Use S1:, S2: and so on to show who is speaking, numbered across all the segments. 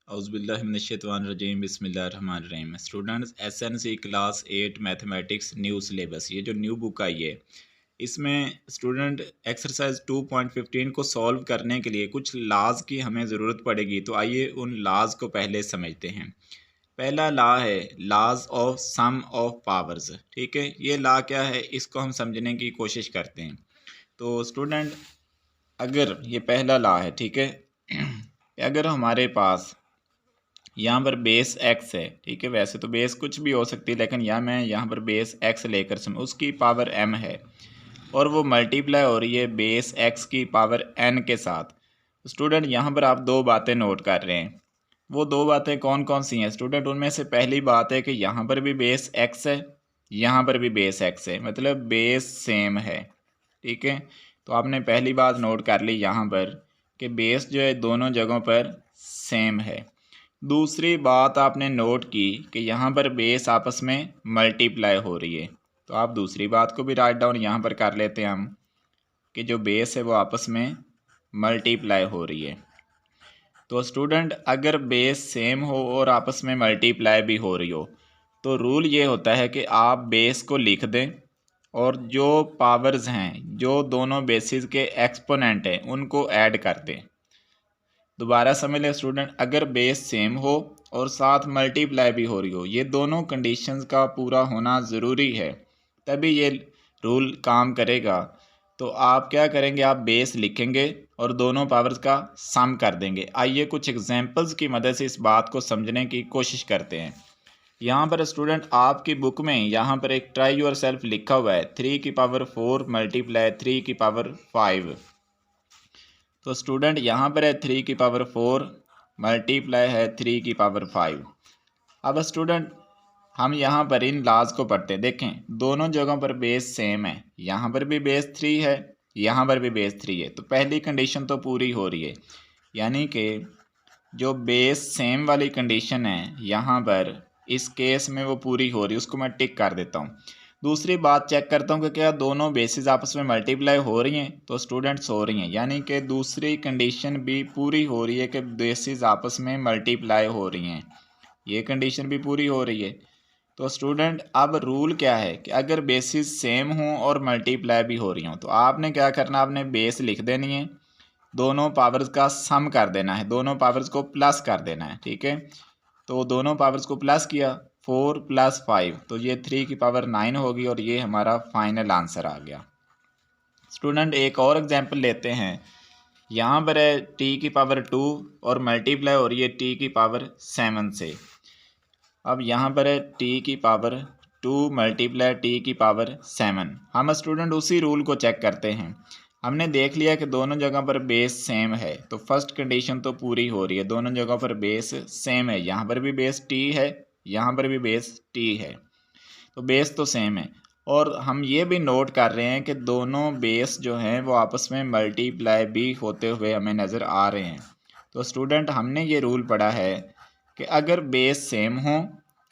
S1: औज़ुबिल्लाहिमिनश्शैतानिर्रजीम बिस्मिल्लाहिर्रहमानिर्रहीम। Students SNC class 8 mathematics new syllabus, ये जो न्यू बुक आई है इसमें स्टूडेंट एक्सरसाइज 2.15 को सॉल्व करने के लिए कुछ लाज की हमें ज़रूरत पड़ेगी। तो आइए उन लाज को पहले समझते हैं। पहला ला है लाज ऑफ सम ऑफ पावर्स। ठीक है, ये ला क्या है इसको हम समझने की कोशिश करते हैं। तो स्टूडेंट अगर ये पहला ला है, ठीक है, अगर हमारे पास यहाँ पर बेस एक्स है, ठीक है, वैसे तो बेस कुछ भी हो सकती है लेकिन मैं यहाँ पर बेस एक्स लेकर उसकी पावर एम है और वो मल्टीप्लाई हो रही है बेस एक्स की पावर एन के साथ। स्टूडेंट यहाँ पर आप दो बातें नोट कर रहे हैं। वो दो बातें कौन कौन सी हैं स्टूडेंट? उनमें से पहली बात है कि यहाँ पर भी बेस एक्स है, यहाँ पर भी बेस एक्स है, मतलब बेस सेम है। ठीक है, तो आपने पहली बात नोट कर ली यहाँ पर कि बेस जो है दोनों जगहों पर सेम है। दूसरी बात आपने नोट की कि यहाँ पर बेस आपस में मल्टीप्लाई हो रही है। तो आप दूसरी बात को भी राइट डाउन यहाँ पर कर लेते हैं हम कि जो बेस है वो आपस में मल्टीप्लाई हो रही है। तो स्टूडेंट अगर बेस सेम हो और आपस में मल्टीप्लाई भी हो रही हो तो रूल ये होता है कि आप बेस को लिख दें और जो पावर्स हैं, जो दोनों बेसिस के एक्सपोनेंट हैं, उनको ऐड कर दें। दोबारा समझ लें स्टूडेंट, अगर बेस सेम हो और साथ मल्टीप्लाई भी हो रही हो, ये दोनों कंडीशंस का पूरा होना ज़रूरी है, तभी ये रूल काम करेगा। तो आप क्या करेंगे, आप बेस लिखेंगे और दोनों पावर्स का सम कर देंगे। आइए कुछ एग्जांपल्स की मदद से इस बात को समझने की कोशिश करते हैं। यहाँ पर स्टूडेंट आपकी बुक में यहाँ पर एक ट्राई योर सेल्फ लिखा हुआ है 3 की पावर 4 मल्टीप्लाई 3 की पावर 5। तो स्टूडेंट यहाँ पर है 3 की पावर 4 मल्टीप्लाई है 3 की पावर 5। अब स्टूडेंट हम यहाँ पर इन लाज को पढ़ते हैं। देखें दोनों जगहों पर बेस सेम है, यहाँ पर भी बेस 3 है, यहाँ पर भी बेस 3 है। तो पहली कंडीशन तो पूरी हो रही है, यानी कि जो बेस सेम वाली कंडीशन है यहाँ पर इस केस में वो पूरी हो रही है, उसको मैं टिक कर देता हूँ। दूसरी बात चेक करता हूँ कि क्या दोनों बेसिस आपस में मल्टीप्लाई हो रही हैं। तो स्टूडेंट्स हो रही हैं, यानी कि दूसरी कंडीशन भी पूरी हो रही है कि बेसिस आपस में मल्टीप्लाई हो रही हैं, ये कंडीशन भी पूरी हो रही है। तो स्टूडेंट अब रूल क्या है कि अगर बेसिस सेम हों और मल्टीप्लाई भी हो रही हों तो आपने क्या करना, आपने बेस लिख देनी है, दोनों पावर्स का सम कर देना है, दोनों पावर्स को प्लस कर देना है। ठीक है, तो दोनों पावर्स को प्लस किया 4 + 5, तो ये 3 की पावर 9 होगी और ये हमारा फाइनल आंसर आ गया। स्टूडेंट एक और एग्जांपल लेते हैं। यहाँ पर है t की पावर 2 और मल्टीप्लाई हो रही है t की पावर 7 से। अब यहाँ पर है t की पावर 2 मल्टीप्लाई t की पावर 7। हम स्टूडेंट उसी रूल को चेक करते हैं। हमने देख लिया कि दोनों जगह पर बेस सेम है, तो फर्स्ट कंडीशन तो पूरी हो रही है, दोनों जगह पर बेस सेम है, यहाँ पर भी बेस t है, यहाँ पर भी बेस t है, तो बेस तो सेम है। और हम ये भी नोट कर रहे हैं कि दोनों बेस जो हैं वो आपस में मल्टीप्लाई भी होते हुए हमें नज़र आ रहे हैं। तो स्टूडेंट हमने ये रूल पढ़ा है कि अगर बेस सेम हो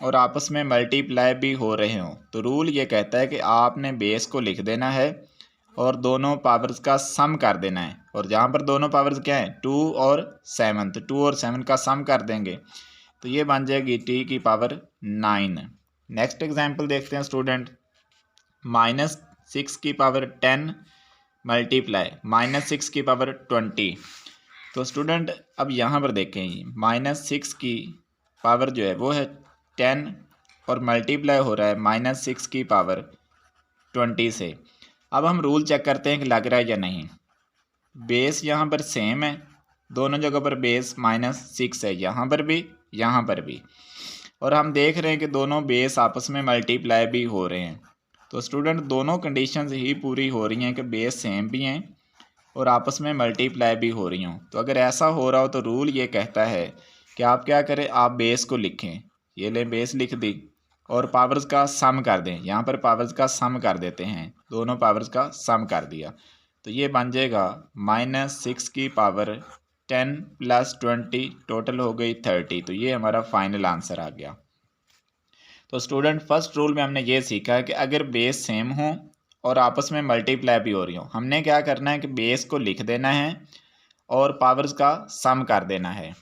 S1: और आपस में मल्टीप्लाई भी हो रहे हों तो रूल ये कहता है कि आपने बेस को लिख देना है और दोनों पावर्स का सम कर देना है। और जहाँ पर दोनों पावर्स क्या हैं 2 और 7, तो 2 और 7 का सम कर देंगे तो ये बन जाएगी t की पावर 9। नेक्स्ट एग्जांपल देखते हैं स्टूडेंट, -6 की पावर 10 मल्टीप्लाई -6 की पावर 20। तो स्टूडेंट अब यहाँ पर देखें -6 की पावर जो है वो है 10 और मल्टीप्लाई हो रहा है -6 की पावर 20 से। अब हम रूल चेक करते हैं कि लग रहा है या नहीं। बेस यहाँ पर सेम है, दोनों जगह पर बेस -6 है, यहाँ पर भी, यहाँ पर भी, और हम देख रहे हैं कि दोनों बेस आपस में मल्टीप्लाई भी हो रहे हैं। तो स्टूडेंट दोनों कंडीशंस ही पूरी हो रही हैं कि बेस सेम भी हैं और आपस में मल्टीप्लाई भी हो रही हों। तो अगर ऐसा हो रहा हो तो रूल ये कहता है कि आप क्या करें, आप बेस को लिखें, ये लें बेस लिख दी और पावर्स का सम कर दें, यहाँ पर पावर्स का सम कर देते हैं, दोनों पावर्स का सम कर दिया तो ये बन जाएगा -6 की पावर 10 + 20 टोटल हो गई 30। तो ये हमारा फाइनल आंसर आ गया। तो स्टूडेंट फर्स्ट रूल में हमने ये सीखा है कि अगर बेस सेम हो और आपस में मल्टीप्लाई भी हो रही हो, हमने क्या करना है कि बेस को लिख देना है और पावर्स का सम कर देना है।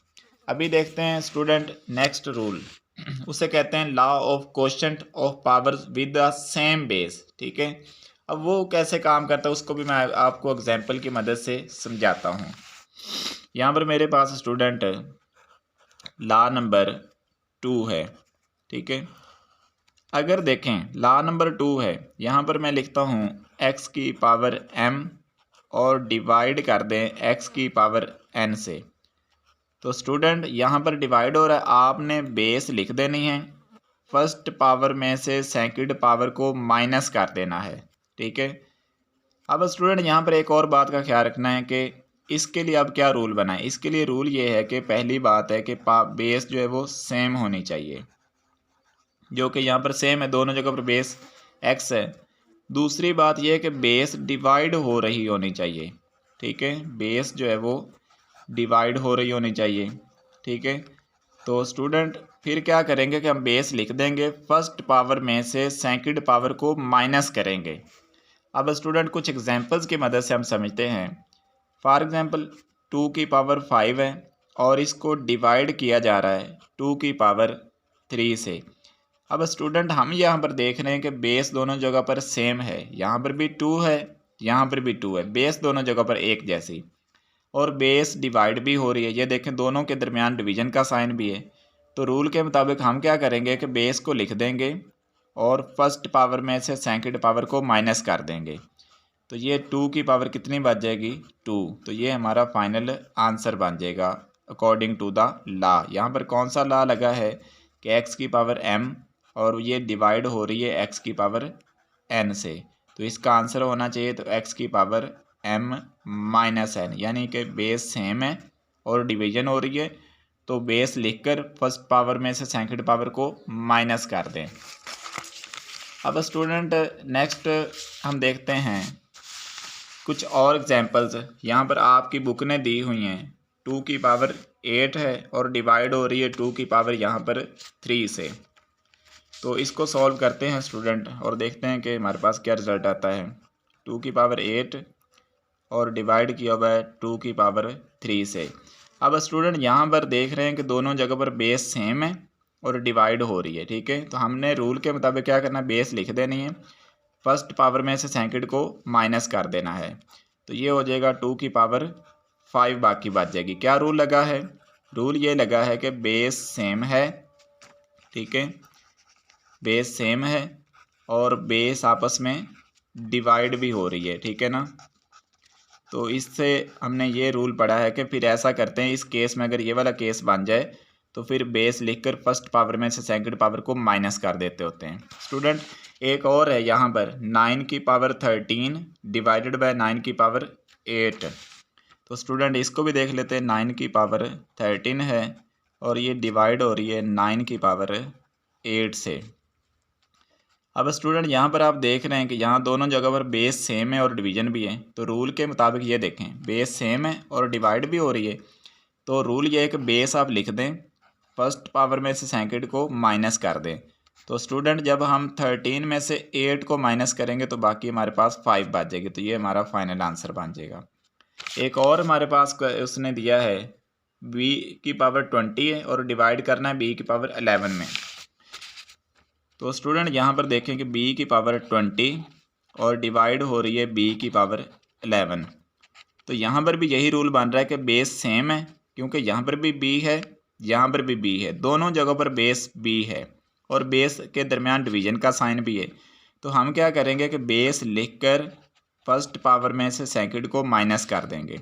S1: अभी देखते हैं स्टूडेंट नेक्स्ट रूल, उसे कहते हैं law of quotient of powers with the same base. ठीक है, अब वो कैसे काम करता है उसको भी मैं आपको एग्जांपल की मदद से समझाता हूँ। यहाँ पर मेरे पास स्टूडेंट लॉ नंबर 2 है। ठीक है, अगर देखें लॉ नंबर 2 है, यहाँ पर मैं लिखता हूँ x की पावर m और डिवाइड कर दें x की पावर n से। तो स्टूडेंट यहाँ पर डिवाइड हो रहा है, आपने बेस लिख देनी है, फर्स्ट पावर में से सेकंड पावर को माइनस कर देना है। ठीक है, अब स्टूडेंट यहाँ पर एक और बात का ख्याल रखना है कि इसके लिए अब क्या रूल बना है। इसके लिए रूल ये है कि पहली बात है कि बेस जो है वो सेम होनी चाहिए, जो कि यहाँ पर सेम है, दोनों जगह पर बेस x है। दूसरी बात यह है कि बेस डिवाइड हो रही होनी चाहिए। ठीक है, बेस जो है वो डिवाइड हो रही होनी चाहिए। ठीक है, तो स्टूडेंट फिर क्या करेंगे कि हम बेस लिख देंगे, फर्स्ट पावर में से सेकंड पावर को माइनस करेंगे। अब स्टूडेंट कुछ एग्जांपल्स की मदद से हम समझते हैं। फॉर एग्जांपल 2 की पावर 5 है और इसको डिवाइड किया जा रहा है 2 की पावर 3 से। अब स्टूडेंट हम यहाँ पर देख रहे हैं कि बेस दोनों जगह पर सेम है, यहाँ पर भी 2 है, यहाँ पर भी 2 है, बेस दोनों जगह पर एक जैसी, और बेस डिवाइड भी हो रही है। ये देखें दोनों के दरमियान डिवीजन का साइन भी है। तो रूल के मुताबिक हम क्या करेंगे कि बेस को लिख देंगे और फर्स्ट पावर में से सेकंड पावर को माइनस कर देंगे। तो ये 2 की पावर कितनी बच जाएगी 2। तो ये हमारा फाइनल आंसर बन जाएगा अकॉर्डिंग टू द लॉ। यहाँ पर कौन सा लॉ लगा है कि x की पावर m और ये डिवाइड हो रही है x की पावर n से, तो इसका आंसर होना चाहिए तो x की पावर m माइनस n, यानी कि बेस सेम है और डिवीजन हो रही है, तो बेस लिखकर फर्स्ट पावर में से सेकंड पावर को माइनस कर दें। अब स्टूडेंट नेक्स्ट हम देखते हैं कुछ और एग्जांपल्स। यहाँ पर आपकी बुक ने दी हुई हैं 2 की पावर 8 है और डिवाइड हो रही है 2 की पावर यहाँ पर 3 से। तो इसको सॉल्व करते हैं स्टूडेंट और देखते हैं कि हमारे पास क्या रिज़ल्ट आता है। 2 की पावर 8 और डिवाइड किया हुआ है 2 की पावर 3 से। अब स्टूडेंट यहाँ पर देख रहे हैं कि दोनों जगह पर बेस सेम है और डिवाइड हो रही है। ठीक है, तो हमने रूल के मुताबिक क्या करना है, बेस लिख देनी है, फर्स्ट पावर में से सेकंड को माइनस कर देना है। तो ये हो जाएगा 2 की पावर 5 बाकी बच जाएगी। क्या रूल लगा है, रूल ये लगा है कि बेस सेम है। ठीक है, बेस सेम है और बेस आपस में डिवाइड भी हो रही है। ठीक है ना, तो इससे हमने ये रूल पढ़ा है कि फिर ऐसा करते हैं, इस केस में अगर ये वाला केस बन जाए तो फिर बेस लिखकर फर्स्ट पावर में से सेकंड पावर को माइनस कर देते होते हैं। स्टूडेंट एक और है यहाँ पर 9 की पावर 13 डिवाइडेड बाय 9 की पावर 8। तो स्टूडेंट इसको भी देख लेते हैं, 9 की पावर 13 है और ये डिवाइड हो रही है 9 की पावर 8 से। अब स्टूडेंट यहाँ पर आप देख रहे हैं कि यहाँ दोनों जगह पर बेस सेम है और डिवीजन भी है। तो रूल के मुताबिक ये देखें बेस सेम है और डिवाइड भी हो रही है, तो रूल ये है कि बेस आप लिख दें, फर्स्ट पावर में से सेकंड को माइनस कर दें। तो स्टूडेंट जब हम 13 में से 8 को माइनस करेंगे तो बाकी हमारे पास 5 बच जाएगी। तो ये हमारा फाइनल आंसर बन जाएगा। एक और हमारे पास उसने दिया है b की पावर 20 है और डिवाइड करना है b की पावर 11 में। तो स्टूडेंट यहाँ पर देखें कि b की पावर 20 और डिवाइड हो रही है b की पावर 11। तो यहाँ पर भी यही रूल बन रहा है कि बेस सेम है, क्योंकि यहाँ पर भी b है, यहाँ पर भी b है, दोनों जगहों पर बेस b है और बेस के दरमियान डिवीजन का साइन भी है। तो हम क्या करेंगे कि बेस लिखकर फर्स्ट पावर में से सेकंड को माइनस कर देंगे।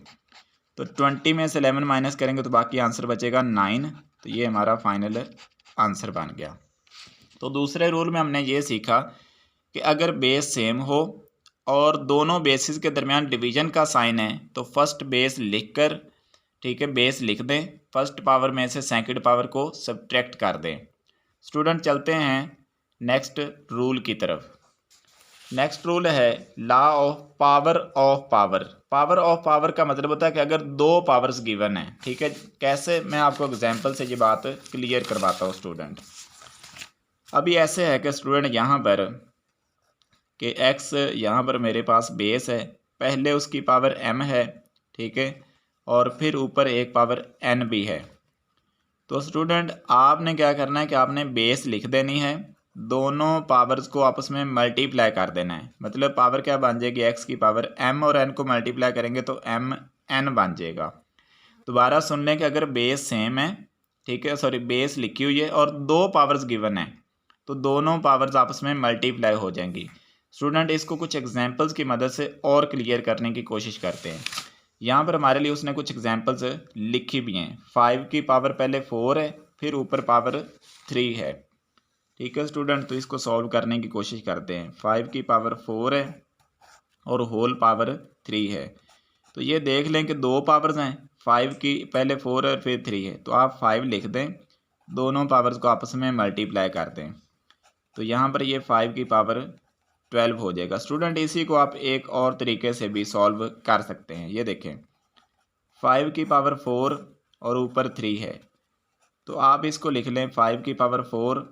S1: तो 20 में से 11 माइनस करेंगे तो बाकी आंसर बचेगा 9। तो ये हमारा फाइनल आंसर बन गया। तो दूसरे रूल में हमने ये सीखा कि अगर बेस सेम हो और दोनों बेसिस के दरमियान डिवीजन का साइन है तो फर्स्ट बेस लिखकर, ठीक है, बेस लिख दें, फर्स्ट पावर में से सेकंड पावर को सब्ट्रैक्ट कर दें। स्टूडेंट चलते हैं नेक्स्ट रूल की तरफ। नेक्स्ट रूल है law of power of power. Power of power का मतलब होता है कि अगर दो पावर्स गिवन है, ठीक है, कैसे, मैं आपको एग्जांपल से ये बात क्लियर करवाता हूँ स्टूडेंट। अभी ऐसे है कि स्टूडेंट यहाँ पर कि x यहाँ पर मेरे पास बेस है, पहले उसकी पावर m है, ठीक है, और फिर ऊपर एक पावर n भी है। तो स्टूडेंट आपने क्या करना है कि आपने बेस लिख देनी है, दोनों पावर्स को आपस में मल्टीप्लाई कर देना है। मतलब पावर क्या बन जाएगी, एक्स की पावर एम और एन को मल्टीप्लाई करेंगे तो एम एन बन जाएगा। दोबारा सुन लें कि अगर बेस सेम है, ठीक है, सॉरी बेस लिखी हुई है और दो पावर्स गिवन है तो दोनों पावर्स आपस में मल्टीप्लाई हो जाएंगी। स्टूडेंट इसको कुछ एग्जांपल्स की मदद से और क्लियर करने की कोशिश करते हैं। यहाँ पर हमारे लिए उसने कुछ एग्जांपल्स लिखी भी हैं। 5 की पावर पहले 4 है, फिर ऊपर पावर 3 है। ठीक है स्टूडेंट, तो इसको सॉल्व करने की कोशिश करते हैं। 5 की पावर 4 है और होल पावर 3 है। तो ये देख लें कि दो पावर्स हैं, 5 की पहले 4 है फिर 3 है, तो आप 5 लिख दें, दोनों पावर्स को आपस में मल्टीप्लाई कर दें तो यहाँ पर ये 5 की पावर 12 हो जाएगा। स्टूडेंट इसी को आप एक और तरीके से भी सॉल्व कर सकते हैं। ये देखें 5 की पावर 4 और ऊपर 3 है, तो आप इसको लिख लें 5 की पावर 4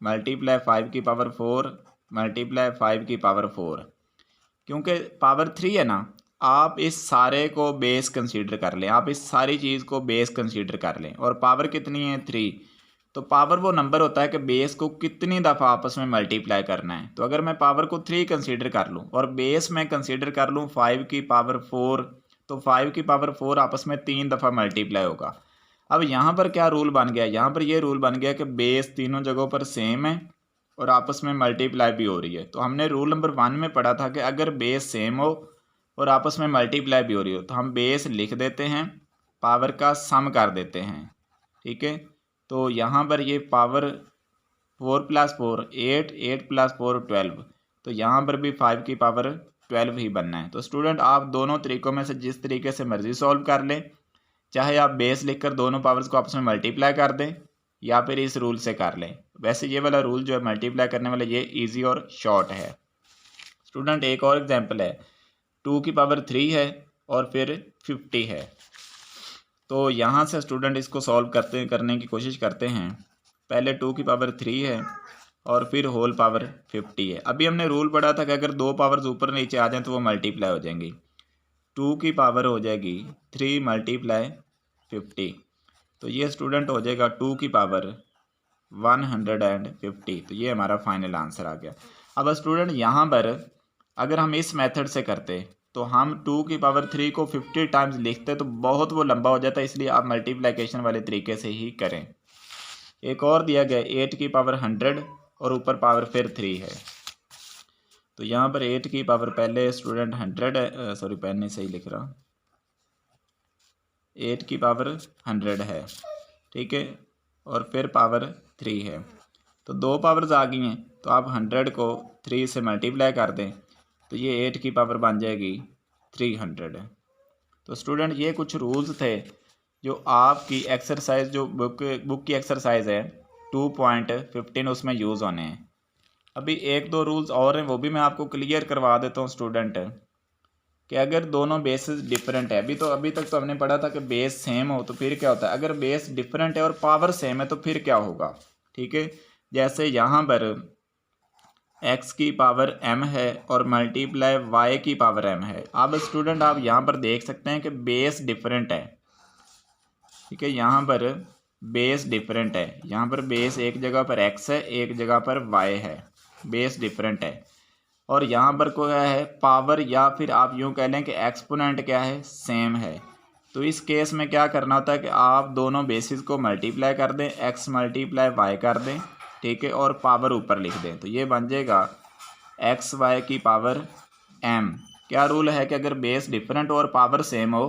S1: मल्टीप्लाई 5 की पावर 4 मल्टीप्लाई 5 की पावर 4। क्योंकि पावर 3 है ना, आप इस सारे को बेस कंसीडर कर लें, आप इस सारी चीज़ को बेस कंसीडर कर लें। और पावर कितनी है 3, तो पावर वो नंबर होता है कि बेस को कितनी दफ़ा आपस में मल्टीप्लाई करना है। तो अगर मैं पावर को 3 कंसीडर कर लूँ और बेस में कंसीडर कर लूँ 5 की पावर 4, तो 5 की पावर 4 आपस में 3 दफ़ा मल्टीप्लाई होगा। अब यहाँ पर क्या रूल बन गया, यहाँ पर ये रूल बन गया कि बेस तीनों जगहों पर सेम है और आपस में मल्टीप्लाई भी हो रही है। तो हमने रूल नंबर 1 में पढ़ा था कि अगर बेस सेम हो और आपस में मल्टीप्लाई भी हो रही हो तो हम बेस लिख देते हैं, पावर का सम कर देते हैं। ठीक है, तो यहाँ पर ये पावर 4 + 4 8, 8 + 4 12, तो यहाँ पर भी 5 की पावर 12 ही बनना है। तो स्टूडेंट आप दोनों तरीक़ों में से जिस तरीके से मर्ज़ी सॉल्व कर लें, चाहे आप बेस लिखकर दोनों पावर्स को आपस में मल्टीप्लाई कर दें या फिर इस रूल से कर लें। वैसे ये वाला रूल जो है मल्टीप्लाई करने वाला ये ईजी और शॉर्ट है। स्टूडेंट एक और एग्जांपल है, 2 की पावर 3 है और फिर 50 है। तो यहाँ से स्टूडेंट इसको सॉल्व करने की कोशिश करते हैं। पहले 2 की पावर 3 है और फिर होल पावर 50 है। अभी हमने रूल पढ़ा था कि अगर दो पावर्स ऊपर नीचे आ जाएं तो वो मल्टीप्लाई हो जाएंगी। 2 की पावर हो जाएगी 3 × 50, तो ये स्टूडेंट हो जाएगा 2 की पावर 150। तो ये हमारा फाइनल आंसर आ गया। अब स्टूडेंट यहाँ पर अगर हम इस मेथड से करते तो हम 2 की पावर 3 को 50 टाइम्स लिखते तो बहुत वो लंबा हो जाता है, इसलिए आप मल्टीप्लिकेशन वाले तरीके से ही करें। एक और दिया गया 8 की पावर 100 और ऊपर पावर फिर 3 है। तो यहाँ पर 8 की पावर पहले स्टूडेंट 100 है, सॉरी पेन नहीं सही लिख रहा, 8 की पावर 100 है, ठीक है, और फिर पावर 3 है। तो दो पावर्स आ गई हैं, तो आप 100 को 3 से मल्टीप्लाई कर दें तो ये 8 की पावर बन जाएगी 300। तो स्टूडेंट ये कुछ रूल्स थे जो आपकी एक्सरसाइज, जो बुक की एक्सरसाइज है 2.15 उसमें यूज़ होने हैं। अभी एक दो रूल्स और हैं, वो भी मैं आपको क्लियर करवा देता हूँ स्टूडेंट, कि अगर दोनों बेसिस डिफरेंट है, अभी तक तो हमने पढ़ा था कि बेस सेम हो तो फिर क्या होता है, अगर बेस डिफरेंट है और पावर सेम है तो फिर क्या होगा। ठीक है, जैसे यहाँ पर x की पावर m है और मल्टीप्लाई y की पावर m है। अब स्टूडेंट आप यहाँ पर देख सकते हैं कि बेस डिफरेंट है। ठीक है, यहाँ पर बेस डिफरेंट है, यहाँ पर बेस एक जगह पर x है, एक जगह पर y है, बेस डिफरेंट है। और यहाँ पर क्या है, पावर, या फिर आप यूँ कह लें कि एक्सपोनेंट क्या है, सेम है। तो इस केस में क्या करना होता है कि आप दोनों बेसिस को मल्टीप्लाई कर दें, x × y कर दें, ठीक है, और पावर ऊपर लिख दें, तो ये बन जाएगा xy की पावर m। क्या रूल है कि अगर बेस डिफरेंट हो और पावर सेम हो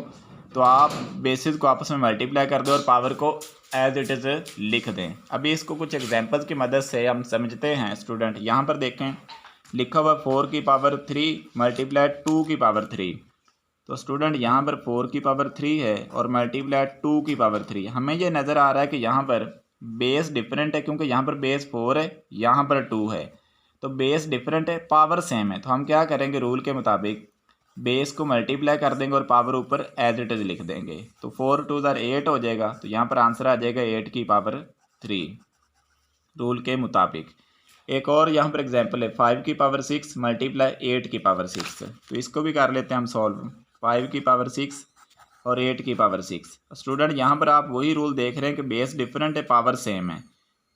S1: तो आप बेसिस को आपस में मल्टीप्लाई कर दें और पावर को एज इट इज़ लिख दें। अभी इसको कुछ एग्जांपल्स की मदद से हम समझते हैं। स्टूडेंट यहाँ पर देखें, लिखा हुआ 4 की पावर 3 मल्टीप्लाई 2 की पावर 3। तो स्टूडेंट यहाँ पर 4 की पावर 3 है और मल्टीप्लाई 2 की पावर 3। हमें ये नज़र आ रहा है कि यहाँ पर बेस डिफरेंट है, क्योंकि यहाँ पर बेस 4 है, यहाँ पर 2 है, तो बेस डिफरेंट है, पावर सेम है। तो हम क्या करेंगे, रूल के मुताबिक बेस को मल्टीप्लाई कर देंगे और पावर ऊपर एज इट इज़ लिख देंगे। तो 4 × 2 = 8 हो जाएगा, तो यहाँ पर आंसर आ जाएगा 8 की पावर 3 रूल के मुताबिक। एक और यहाँ पर एग्जांपल है 5 की पावर 6 मल्टीप्लाई 8 की पावर 6। तो इसको भी कर लेते हैं हम सॉल्व। 5 की पावर 6 और 8 की पावर 6। स्टूडेंट यहाँ पर आप वही रूल देख रहे हैं कि बेस डिफरेंट है, पावर सेम है।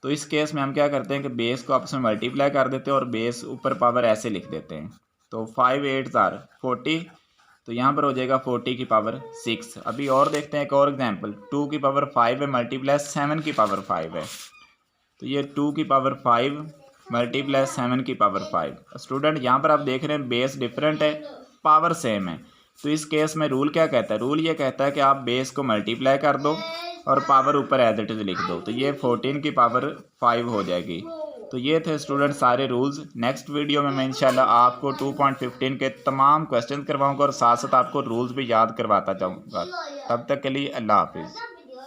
S1: तो इस केस में हम क्या करते हैं कि बेस को आपस में मल्टीप्लाई कर देते हैं और बेस ऊपर पावर ऐसे लिख देते हैं। तो 5 8 आर 40, तो यहाँ पर हो जाएगा 40 की पावर 6। अभी और देखते हैं एक और एग्जांपल, 2 की पावर 5 है मल्टीप्लाई 7 की पावर 5 है। तो ये 2 की पावर 5 मल्टीप्लाई 7 की पावर 5। स्टूडेंट यहाँ पर आप देख रहे हैं बेस डिफरेंट है, पावर सेम है। तो इस केस में रूल क्या कहता है, रूल ये कहता है कि आप बेस को मल्टीप्लाई कर दो और पावर ऊपर एज इट इज लिख दो। तो ये 14 की पावर 5 हो जाएगी। तो ये थे स्टूडेंट सारे रूल्स। नेक्स्ट वीडियो में मैं इंशाल्लाह आपको 2.15 के तमाम क्वेश्चन करवाऊंगा और साथ साथ आपको रूल्स भी याद करवाता जाऊंगा। तब तक के लिए अल्लाह हाफिज़।